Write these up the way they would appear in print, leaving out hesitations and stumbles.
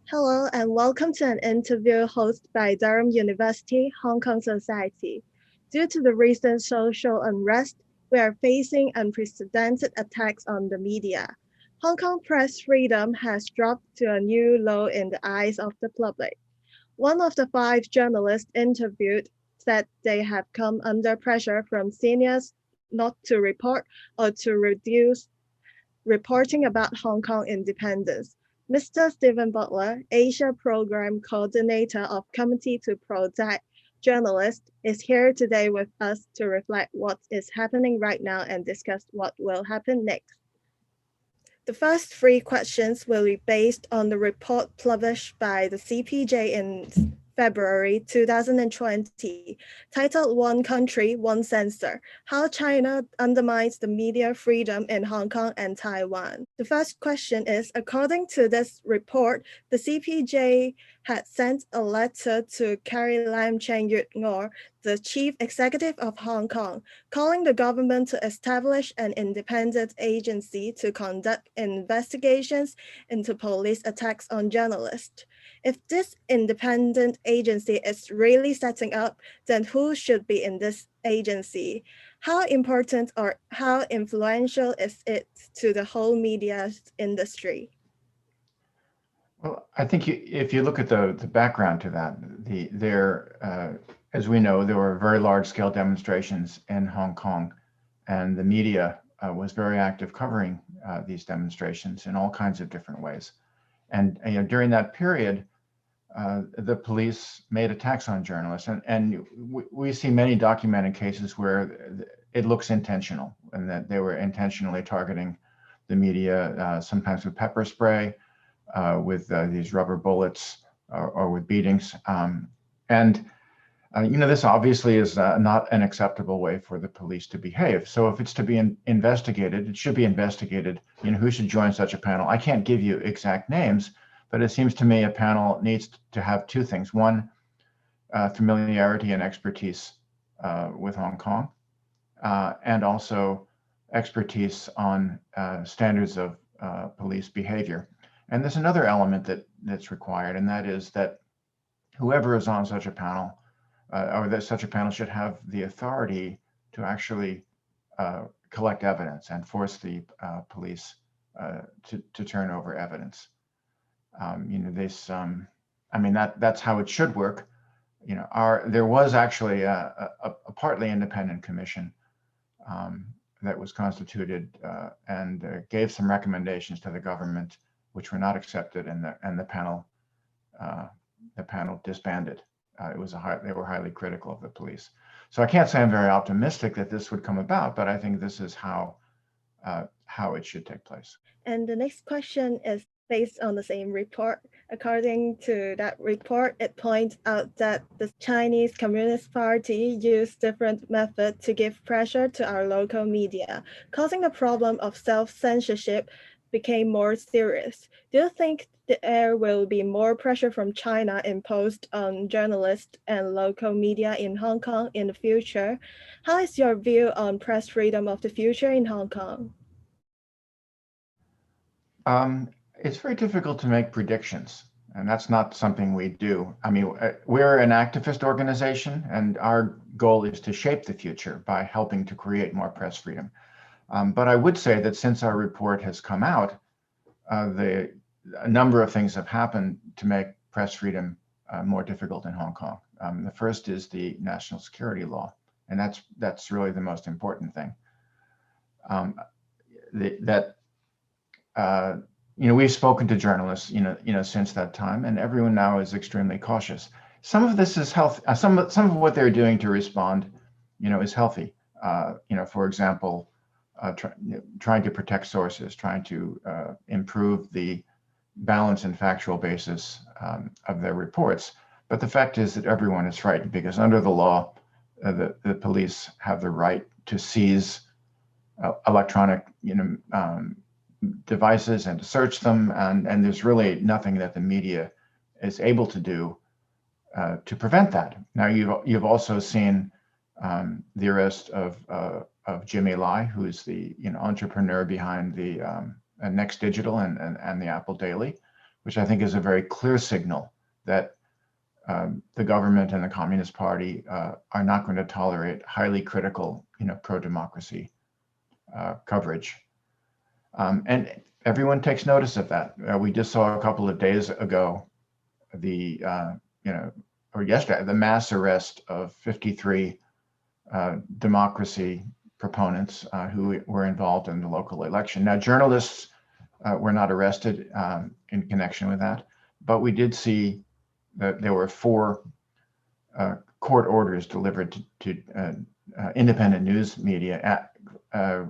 Hello and welcome to an interview hosted by Durham University, Hong Kong Society. Due to the recent social unrest, we are facing unprecedented attacks on the media. Hong Kong press freedom has dropped to a new low in the eyes of the public. One of the 5 journalists interviewed said they have come under pressure from seniors not to report or to reduce reporting about Hong Kong independence. Mr. Stephen Butler, Asia Program Coordinator of Committee to Protect Journalists, is here today with us to reflect what is happening right now and discuss what will happen next. The first 3 questions will be based on the report published by the CPJ in February 2020, titled One Country, One Censor, How China Undermines the Media Freedom in Hong Kong and Taiwan. The first question is, according to this report, the CPJ had sent a letter to Carrie Lam Cheng Yut Ngor, the Chief Executive of Hong Kong, calling the government to establish an independent agency to conduct investigations into police attacks on journalists. If this independent agency is really setting up, then who should be in this agency? How important or how influential is it to the whole media industry? Well, I think if you look at the background to that, as we know, there were very large-scale demonstrations in Hong Kong, and the media was very active covering these demonstrations in all kinds of different ways. And during that period, the police made attacks on journalists, and we see many documented cases where it looks intentional, and that they were intentionally targeting the media, sometimes with pepper spray, with these rubber bullets, or with beatings. This obviously is not an acceptable way for the police to behave. So if it's to be investigated, it should be investigated. Who should join such a panel? I can't give you exact names, but it seems to me a panel needs to have 2 things. One, familiarity and expertise with Hong Kong, and also expertise on standards of police behavior. And there's another element that's required, and that is that whoever is on such a panel, or that such a panel should have the authority to actually collect evidence and force the police to turn over evidence. That's how it should work. There was actually a partly independent commission that was constituted and gave some recommendations to the government, which were not accepted, and the panel disbanded. They were highly critical of the police. So I can't say I'm very optimistic that this would come about, but I think this is how it should take place. And the next question is based on the same report. According to that report, it points out that the Chinese Communist Party used different methods to give pressure to our local media, causing the problem of self-censorship became more serious. Do you think there will be more pressure from China imposed on journalists and local media in Hong Kong in the future? How is your view on press freedom of the future in Hong Kong? It's very difficult to make predictions, and that's not something we do. We're an activist organization, and our goal is to shape the future by helping to create more press freedom. But I would say that since our report has come out, a number of things have happened to make press freedom more difficult in Hong Kong. The first is the national security law, and that's really the most important thing. We've spoken to journalists, since that time, and everyone now is extremely cautious. Some of this is healthy. Some of what they're doing to respond, is healthy. For example, trying to protect sources, trying to improve the balance and factual basis of their reports. But the fact is that everyone is frightened because under the law, the police have the right to seize electronic, devices and to search them, and there's really nothing that the media is able to do to prevent that. Now you've also seen the arrest of Jimmy Lai, who is the entrepreneur behind the Next Digital and the Apple Daily, which I think is a very clear signal that the government and the Communist Party are not going to tolerate highly critical, pro-democracy coverage. And everyone takes notice of that. We just saw a couple of days ago or yesterday, the mass arrest of 53 democracy proponents who were involved in the local election. Now, journalists were not arrested in connection with that, but we did see that there were 4 court orders delivered to independent news media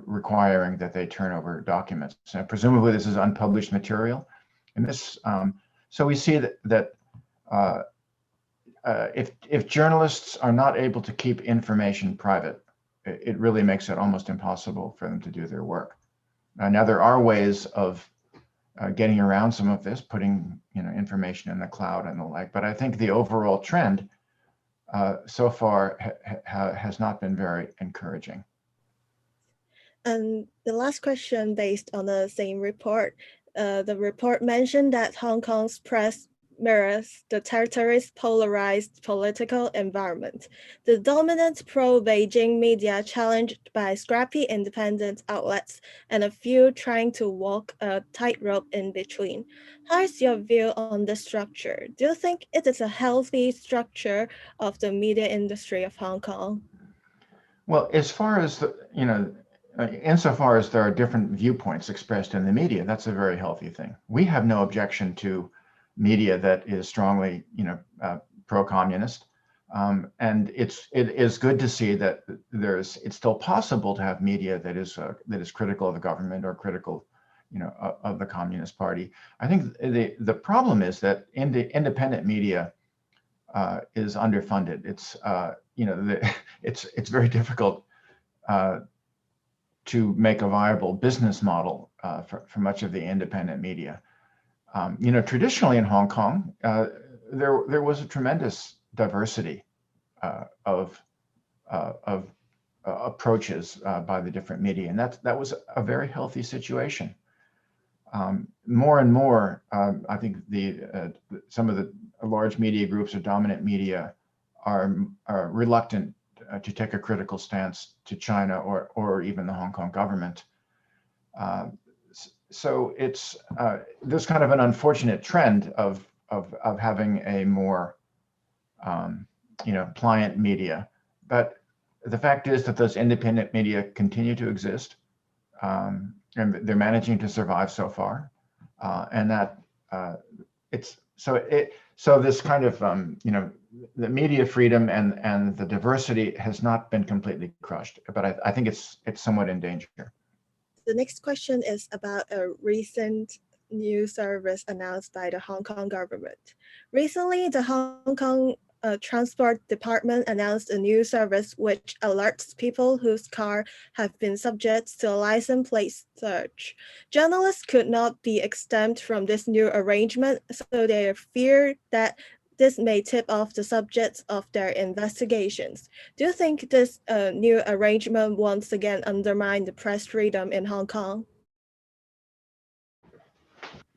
requiring that they turn over documents. So presumably this is unpublished material. And this, so we see that if journalists are not able to keep information private, it really makes it almost impossible for them to do their work. Now there are ways of getting around some of this, putting information in the cloud and the like, but I think the overall trend so far has not been very encouraging. And the last question, based on the same report, the report mentioned that Hong Kong's press mirrors the territory's polarized political environment. The dominant pro-Beijing media challenged by scrappy independent outlets and a few trying to walk a tightrope in between. How is your view on this structure? Do you think it is a healthy structure of the media industry of Hong Kong? Well, as far as insofar as there are different viewpoints expressed in the media, that's a very healthy thing. We have no objection to media that is strongly, pro-communist, and it is good to see that it's still possible to have media that is critical of the government or critical, of the Communist Party. I think the problem is that independent media is underfunded. It's very difficult to make a viable business model for much of the independent media. Traditionally in Hong Kong, there was a tremendous diversity of approaches by the different media, and that was a very healthy situation. More and more, I think some of the large media groups or dominant media are reluctant to take a critical stance to China or even the Hong Kong government. So it's there's kind of an unfortunate trend of having a more pliant media, but the fact is that those independent media continue to exist, and they're managing to survive so far, and that so this kind of the media freedom and the diversity has not been completely crushed, but I think it's somewhat in danger. The next question is about a recent new service announced by the Hong Kong government. Recently, the Hong Kong Transport Department announced a new service which alerts people whose car have been subject to a license plate search. Journalists could not be exempt from this new arrangement, so they fear that this may tip off the subjects of their investigations. Do you think this new arrangement once again undermine the press freedom in Hong Kong?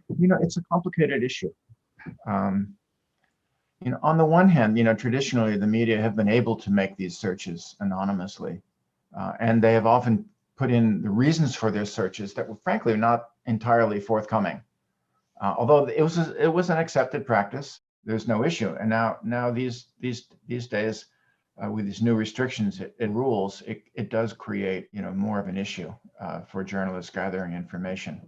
It's a complicated issue. On the one hand, traditionally the media have been able to make these searches anonymously, and they have often put in the reasons for their searches that were frankly not entirely forthcoming. Although it was an accepted practice, there's no issue. And now these days, with these new restrictions and rules, it does create more of an issue for journalists gathering information.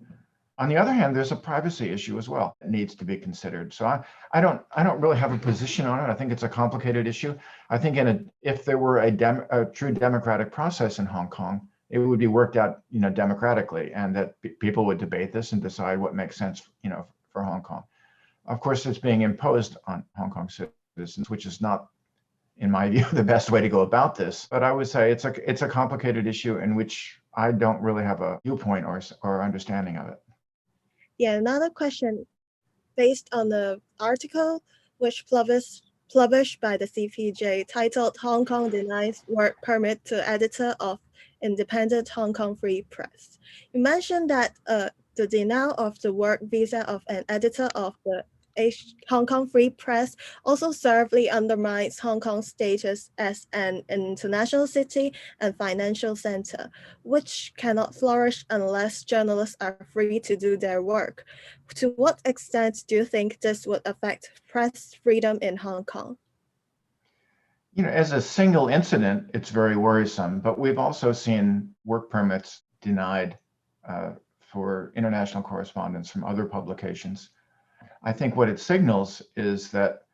On the other hand, there's a privacy issue as well that needs to be considered. So I don't really have a position on it. I think it's a complicated issue. I think if there were a true democratic process in Hong Kong, it would be worked out democratically, and that people would debate this and decide what makes sense for Hong Kong. Of course, it's being imposed on Hong Kong citizens, which is not, in my view, the best way to go about this. But I would say it's a complicated issue in which I don't really have a viewpoint or understanding of it. Yeah, another question based on the article which published by the CPJ titled "Hong Kong Denies Work Permit to Editor of Independent Hong Kong Free Press." You mentioned that The denial of the work visa of an editor of the Hong Kong Free Press also severely undermines Hong Kong's status as an international city and financial center, which cannot flourish unless journalists are free to do their work. To what extent do you think this would affect press freedom in Hong Kong? As a single incident, it's very worrisome, but we've also seen work permits denied for international correspondence from other publications. I think what it signals is that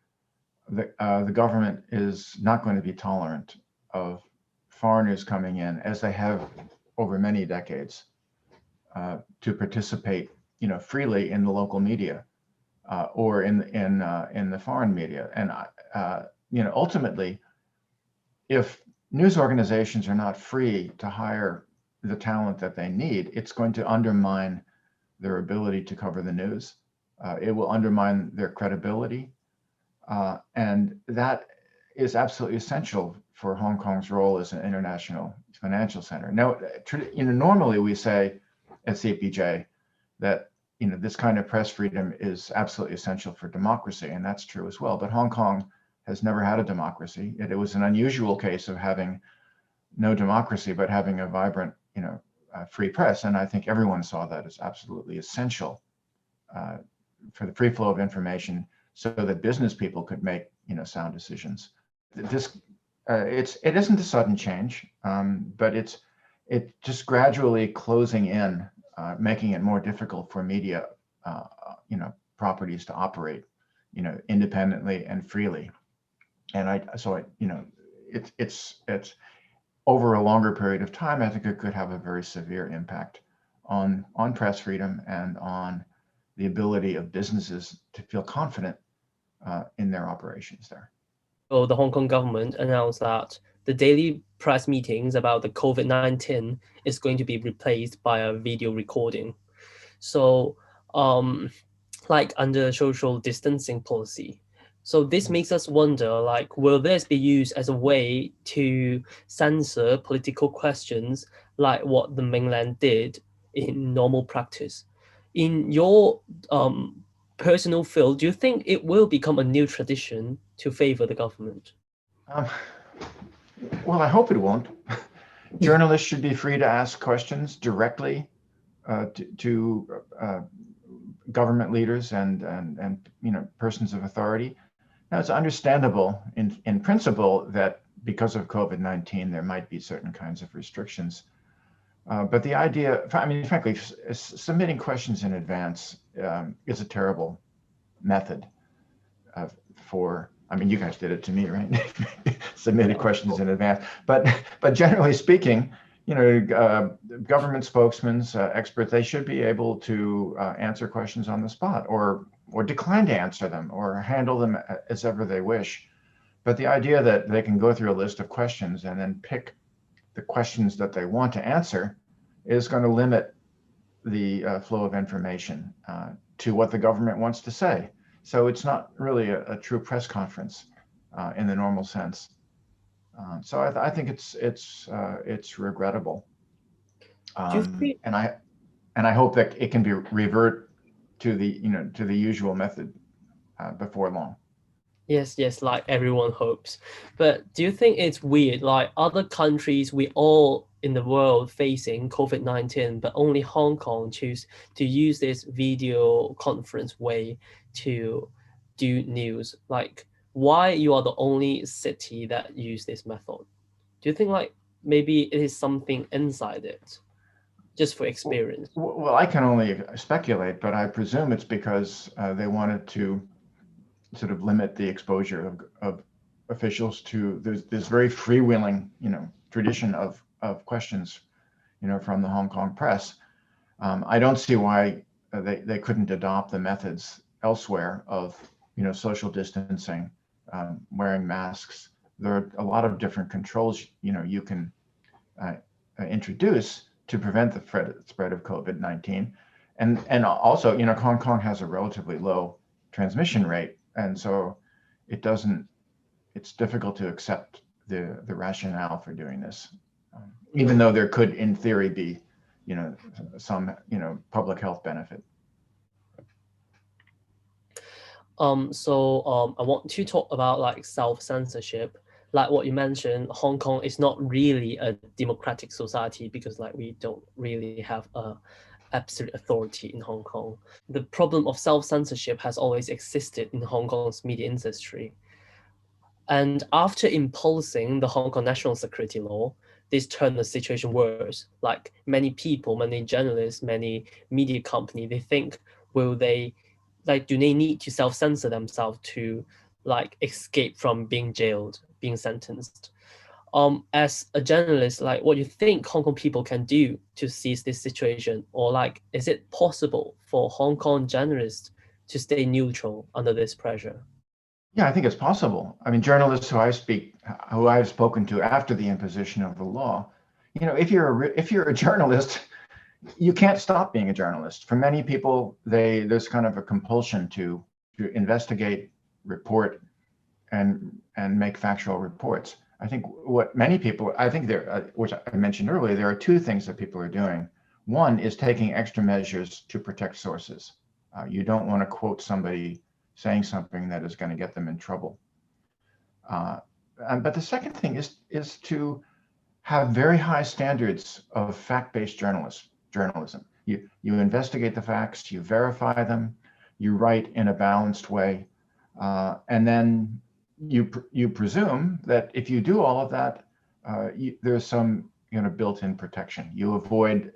the government is not going to be tolerant of foreigners coming in, as they have over many decades, to participate, freely in the local media or in the foreign media. And ultimately, if news organizations are not free to hire the talent that they need, it's going to undermine their ability to cover the news. It will undermine their credibility. And that is absolutely essential for Hong Kong's role as an international financial center. Now, normally we say at CPJ that this kind of press freedom is absolutely essential for democracy, and that's true as well. But Hong Kong has never had a democracy. It was an unusual case of having no democracy, but having a vibrant, free press. And I think everyone saw that as absolutely essential for the free flow of information, so that business people could make, sound decisions. It isn't a sudden change, but it's just gradually closing in, making it more difficult for media, properties to operate, independently and freely. And it's over a longer period of time, I think it could have a very severe impact on press freedom and on the ability of businesses to feel confident in their operations there. So the Hong Kong government announced that the daily press meetings about the COVID-19 is going to be replaced by a video recording. So like under social distancing policy. So this makes us wonder, will this be used as a way to censor political questions like what the mainland did in normal practice? In your personal field, do you think it will become a new tradition to favor the government? Well, I hope it won't. Journalists should be free to ask questions directly to government leaders and persons of authority. Now, it's understandable in principle that because of COVID-19, there might be certain kinds of restrictions. But the idea, frankly, submitting questions in advance is a terrible method you guys did it to me, right? Submitted questions in advance. But generally speaking, government spokesmen, experts, they should be able to answer questions on the spot, or decline to answer them, or handle them as ever they wish. But the idea that they can go through a list of questions and then pick the questions that they want to answer is going to limit the flow of information to what the government wants to say. So it's not really a true press conference in the normal sense. So I think it's regrettable, and I hope that it can be revert to the usual method before long. Yes, like everyone hopes. But do you think it's weird, like other countries, we all in the world facing COVID-19, but only Hong Kong choose to use this video conference way to do news? Like, why you are the only city that use this method? Do you think maybe it is something inside it, just for experience? Well, I can only speculate, but I presume it's because they wanted to sort of limit the exposure of officials to this very freewheeling, tradition of questions, from the Hong Kong press. I don't see why they couldn't adopt the methods elsewhere of, social distancing, wearing masks. There are a lot of different controls, you can introduce to prevent the spread of COVID-19. And also, Hong Kong has a relatively low transmission rate. And so it's difficult to accept the rationale for doing this, even though there could, in theory, be, some public health benefit. So I want to talk about like self-censorship. Like what you mentioned, Hong Kong is not really a democratic society because like we don't really have a absolute authority in Hong Kong. The problem of self-censorship has always existed in Hong Kong's media industry. And after imposing the Hong Kong National Security Law, this turned the situation worse. Like many people, many journalists, many media companies, they think, do they need to self-censor themselves to like escape from being jailed, being sentenced? As a journalist, like what you think Hong Kong people can do to seize this situation, or like, is it possible for Hong Kong journalists to stay neutral under this pressure? Yeah, I think it's possible. I mean, journalists who I've spoken to after the imposition of the law, if you're a journalist, you can't stop being a journalist. For many people, there's kind of a compulsion to investigate, report, and make factual reports. I think which I mentioned earlier, there are two things that people are doing. One is taking extra measures to protect sources. You don't want to quote somebody saying something that is going to get them in trouble. But the second thing is to have very high standards of fact-based journalism. You investigate the facts, you verify them, you write in a balanced way, and then you presume that if you do all of that, there's some built-in protection. You avoid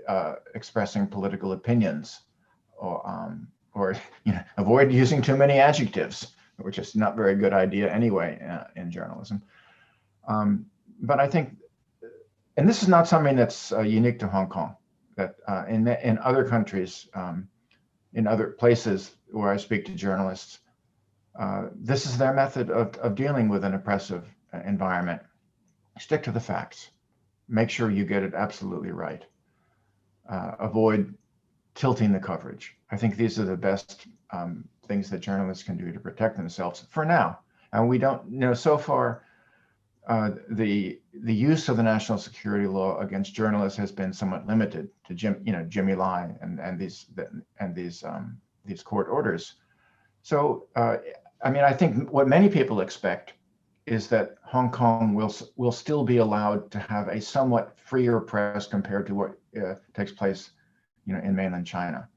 expressing political opinions, or avoid using too many adjectives, which is not very good idea anyway in journalism. But I think, and this is not something that's unique to Hong Kong, that in other countries, in other places where I speak to journalists, this is their method of dealing with an oppressive environment. Stick to the facts. Make sure you get it absolutely right. Avoid tilting the coverage. I think these are the best things that journalists can do to protect themselves for now. And we don't, so far, the use of the national security law against journalists has been somewhat limited to Jimmy Lai and these court orders. So, I mean, I think what many people expect is that Hong Kong will still be allowed to have a somewhat freer press compared to what takes place, in mainland China.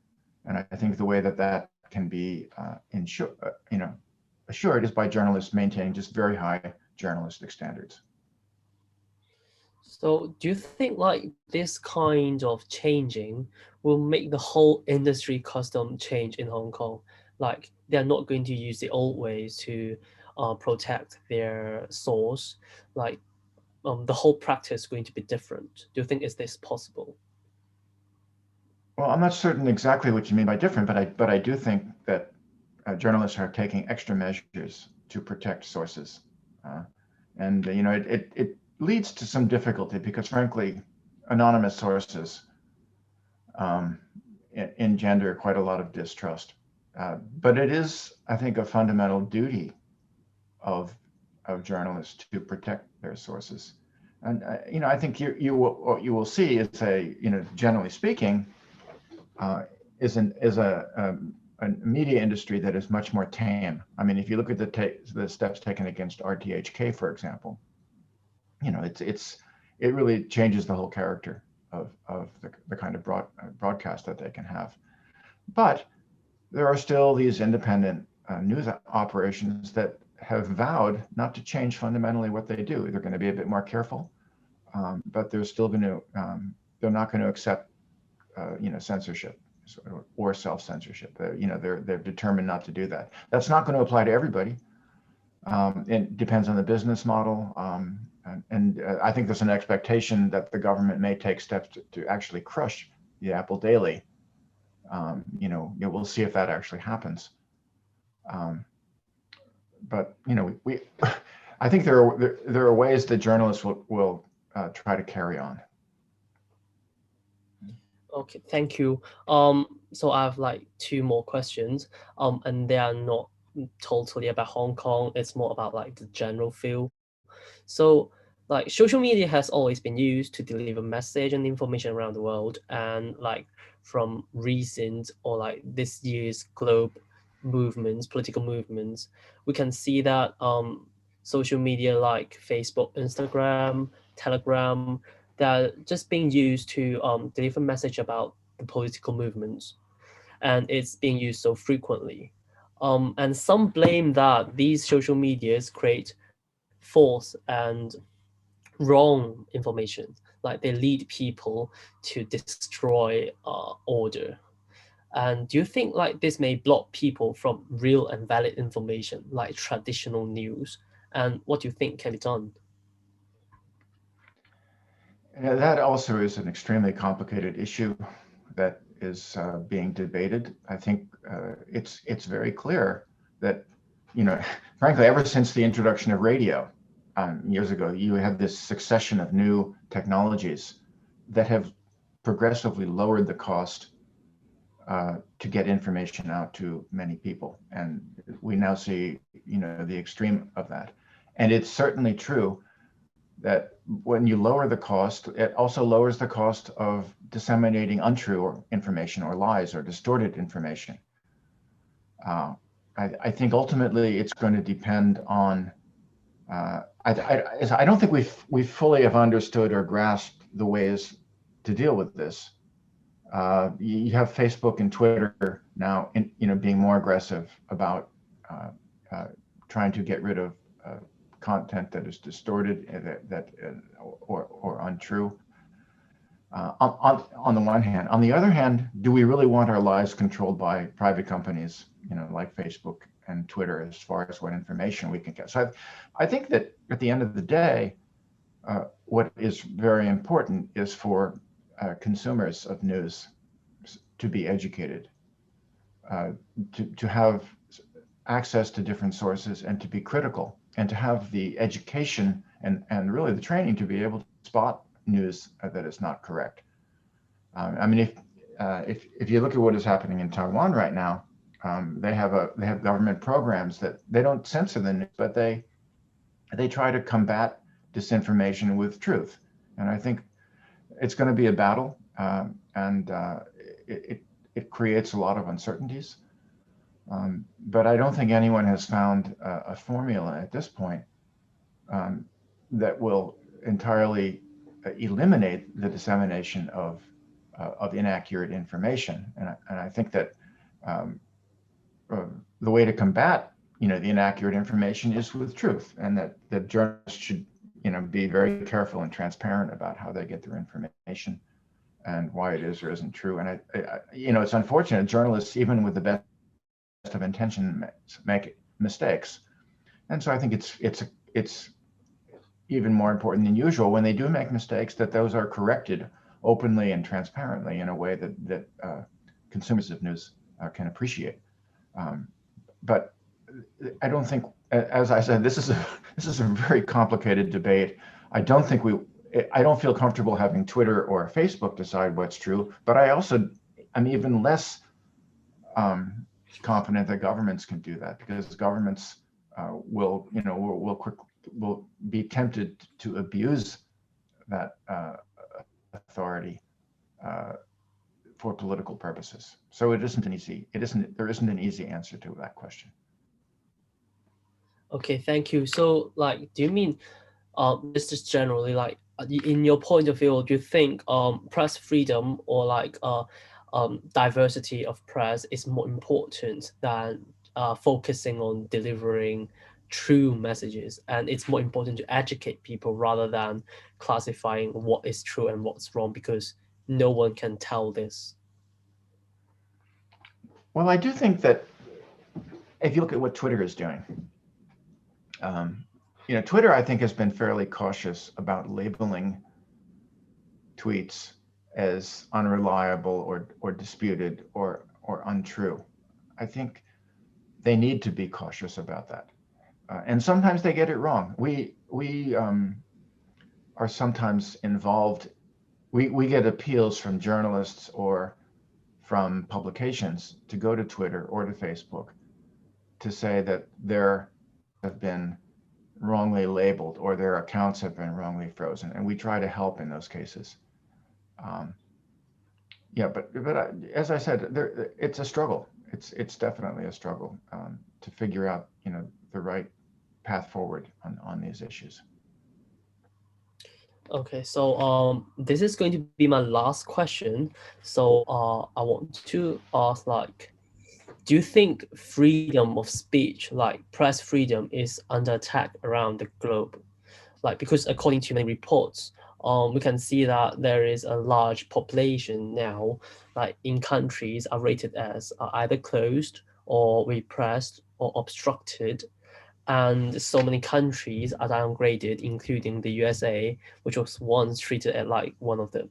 And I think the way that can be assured is by journalists maintaining just very high journalistic standards. So do you think like this kind of changing will make the whole industry custom change in Hong Kong? Like they're not going to use the old ways to protect their source. Like the whole practice is going to be different. Do you think is this possible? Well, I'm not certain exactly what you mean by different, but I do think that journalists are taking extra measures to protect sources, and it leads to some difficulty because, frankly, anonymous sources engender quite a lot of distrust. But it is, I think, a fundamental duty of journalists to protect their sources. And I think what you will see is generally speaking, is a media industry that is much more tame. I mean, if you look at the steps taken against RTHK, for example, it really changes the whole character of the kind of broadcast that they can have. But there are still these independent news operations that have vowed not to change fundamentally what they do. They're going to be a bit more careful, but they're still going to they're not going to accept censorship or self-censorship. They're determined not to do that. That's not going to apply to everybody. It depends on the business model, and I think there's an expectation that the government may take steps to actually crush the Apple Daily. We'll see if that actually happens. But I think there are ways that journalists will try to carry on. Okay, thank you. So I have like two more questions, and they are not totally about Hong Kong. It's more about like the general feel. So like social media has always been used to deliver message and information around the world, and like from recent or like this year's globe movements, political movements, we can see that social media like Facebook, Instagram, Telegram, they're just being used to deliver message about the political movements, and it's being used so frequently. And some blame that these social medias create false and wrong information, like they lead people to destroy order. And do you think like this may block people from real and valid information like traditional news? And what do you think can be done? Yeah, that also is an extremely complicated issue that is being debated. I think it's very clear that, frankly, ever since the introduction of radio years ago, you have this succession of new technologies that have progressively lowered the cost to get information out to many people. And we now see, the extreme of that. And it's certainly true that when you lower the cost, it also lowers the cost of disseminating untrue information or lies or distorted information. I think ultimately it's going to depend on, I don't think we fully have understood or grasped the ways to deal with this. You have Facebook and Twitter now, being more aggressive about trying to get rid of content that is distorted, or untrue. On the one hand, on the other hand, do we really want our lives controlled by private companies, like Facebook and Twitter, as far as what information we can get? So I think that at the end of the day, what is very important is for consumers of news to be educated, to have access to different sources, and to be critical, and to have the education and really the training to be able to spot news that is not correct. I mean, if you look at what is happening in Taiwan right now, they have government programs that they don't censor the news, but they try to combat disinformation with truth. And I think it's going to be a battle, and it creates a lot of uncertainties. But I don't think anyone has found a formula at this point that will entirely eliminate the dissemination of inaccurate information. And I think that the way to combat, the inaccurate information is with truth, and that journalists should, be very careful and transparent about how they get their information and why it is or isn't true. And it's unfortunate, journalists, even with the best of intention, make mistakes. And so I think it's even more important than usual, when they do make mistakes, that those are corrected openly and transparently in a way that consumers of news can appreciate. But I don't think, as I said, this is a very complicated debate. I don't feel comfortable having Twitter or Facebook decide what's true, but I'm even less confident that governments can do that, because governments will be tempted to abuse that authority for political purposes. So there isn't an easy answer to that question. Okay, thank you. So like, do you mean just generally, like in your point of view, do you think press freedom or like diversity of press is more important than focusing on delivering true messages, and it's more important to educate people rather than classifying what is true and what's wrong, because no one can tell this? Well, I do think that if you look at what Twitter is doing, Twitter, I think, has been fairly cautious about labeling tweets as unreliable or disputed or untrue. I think they need to be cautious about that. And sometimes they get it wrong. We are sometimes involved. We get appeals from journalists or from publications to go to Twitter or to Facebook to say that there have been wrongly labeled or their accounts have been wrongly frozen, and we try to help in those cases. Yeah, but as I said, it's a struggle. It's definitely a struggle to figure out, the right path forward on these issues. Okay, so this is going to be my last question. So I want to ask, like, do you think freedom of speech, like press freedom, is under attack around the globe? Like, because according to many reports, we can see that there is a large population now, like in countries are rated as either closed or repressed or obstructed. And so many countries are downgraded, including the USA, which was once treated as like one of the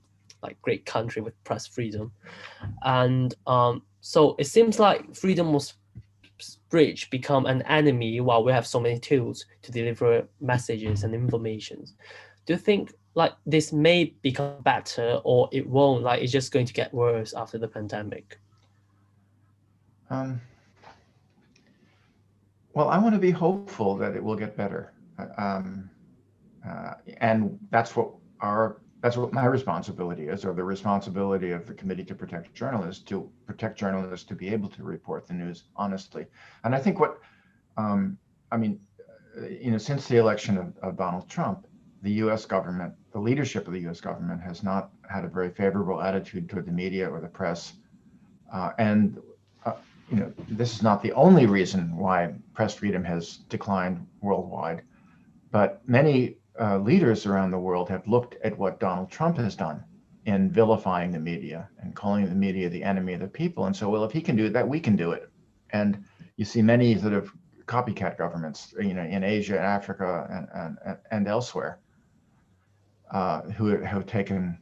great country with press freedom. And so it seems like freedom of speech become an enemy while we have so many tools to deliver messages and information. Do you think like this may become better, or it won't? Like it's just going to get worse after the pandemic? Well, I want to be hopeful that it will get better, and that's what my responsibility is, or the responsibility of the Committee to Protect Journalists, to be able to report the news honestly. And I think since the election of Donald Trump, the U.S. government, the leadership of the U.S. government, has not had a very favorable attitude toward the media or the press, and this is not the only reason why press freedom has declined worldwide, but many leaders around the world have looked at what Donald Trump has done in vilifying the media and calling the media the enemy of the people. And so, well, if he can do that, we can do it. And you see many sort of copycat governments, in Asia, Africa, and elsewhere, who have taken,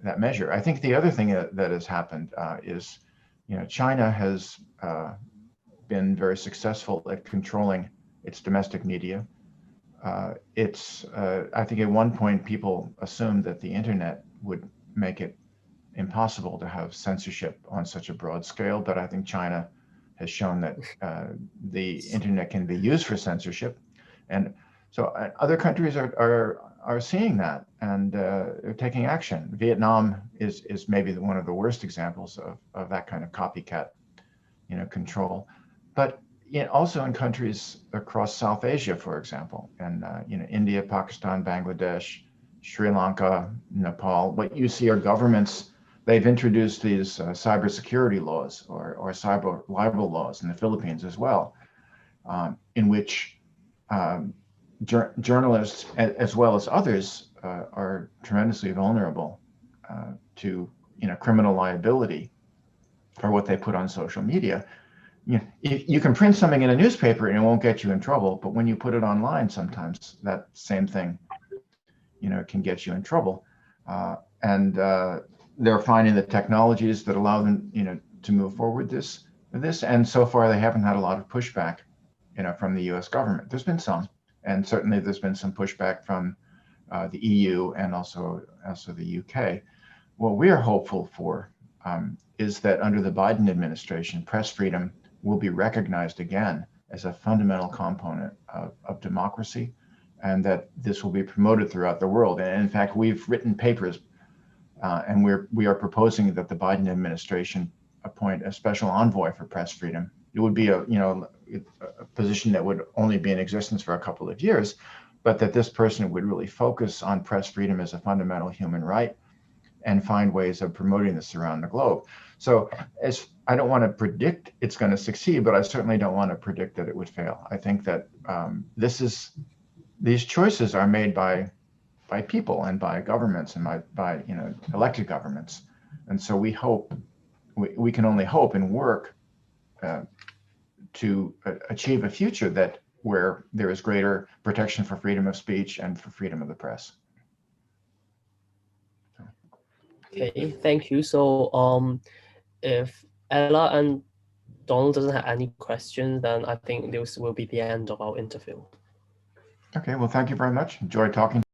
that measure. I think the other thing that has happened is, China has been very successful at controlling its domestic media. I think at one point people assumed that the internet would make it impossible to have censorship on such a broad scale, but I think China has shown that the internet can be used for censorship, and so other countries are seeing that, and they're taking action. Vietnam is maybe one of the worst examples of that kind of copycat, control, but also in countries across South Asia, for example, and India, Pakistan, Bangladesh, Sri Lanka, Nepal. What you see are governments. They've introduced these cybersecurity laws or cyber libel laws in the Philippines as well, in which journalists, as well as others, are tremendously vulnerable to criminal liability for what they put on social media. You can print something in a newspaper and it won't get you in trouble, but when you put it online, sometimes that same thing, can get you in trouble. And they're finding the technologies that allow them, to move forward this. And so far, they haven't had a lot of pushback, from the U.S. government. There's been some, and certainly there's been some pushback from the EU and also the UK. What we are hopeful for is that under the Biden administration, press freedom will be recognized again as a fundamental component of democracy, and that this will be promoted throughout the world. And in fact, we've written papers, and we are proposing that the Biden administration appoint a special envoy for press freedom. It would be a position that would only be in existence for a couple of years, but that this person would really focus on press freedom as a fundamental human right and find ways of promoting this around the globe. So I don't want to predict it's going to succeed, but I certainly don't want to predict that it would fail. I think that these choices are made by people and by governments and by elected governments. And so we can only hope and work to achieve a future where there is greater protection for freedom of speech and for freedom of the press. Okay, thank you. So if Ella and Donald doesn't have any questions, then I think this will be the end of our interview. Okay, well, thank you very much. Enjoyed talking.